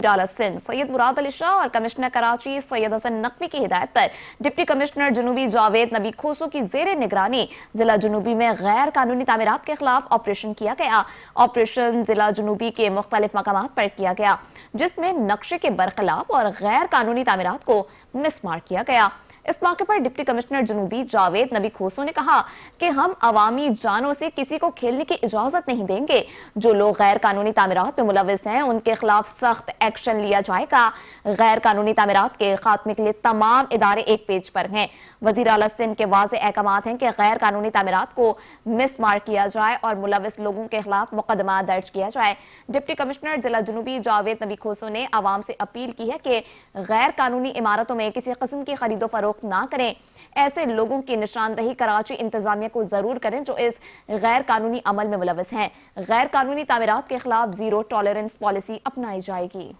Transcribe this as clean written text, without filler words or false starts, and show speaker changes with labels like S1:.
S1: ڈالا سندھ سید مراد علی شاہ اور کمشنر کراچی سید حسن نقوی کی ہدایت پر ڈپٹی کمشنر جنوبی جاوید نبی کھوسو کی زیر نگرانی ضلع جنوبی میں غیر قانونی تعمیرات کے خلاف آپریشن کیا گیا۔ آپریشن ضلع جنوبی کے مختلف مقامات پر کیا گیا، جس میں نقشے کے برخلاف اور غیر قانونی تعمیرات کو مسمار کیا گیا۔ اس موقع پر ڈپٹی کمشنر جنوبی جاوید نبی کھوسو نے کہا کہ ہم عوامی جانوں سے کسی کو کھیلنے کی اجازت نہیں دیں گے۔ جو لوگ غیر قانونی تعمیرات میں ملوث ہیں ان کے خلاف سخت ایکشن لیا جائے گا۔ غیر قانونی تعمیرات کے خاتمے کے لیے تمام ادارے ایک پیج پر ہیں۔ وزیر اعلیٰ سندھ کے واضح احکامات ہیں کہ غیر قانونی تعمیرات کو مسمار کیا جائے اور ملوث لوگوں کے خلاف مقدمہ درج کیا جائے۔ ڈپٹی کمشنر ضلع جنوبی جاوید نبی کھوسو نے عوام سے اپیل کی ہے کہ غیر قانونی عمارتوں میں کسی قسم کی خرید و فروخت نہ کریں۔ ایسے لوگوں کی نشاندہی کراچی انتظامیہ کو ضرور کریں جو اس غیر قانونی عمل میں ملوث ہیں۔ غیر قانونی تعمیرات کے خلاف زیرو ٹالرنس پالیسی اپنائی جائے گی۔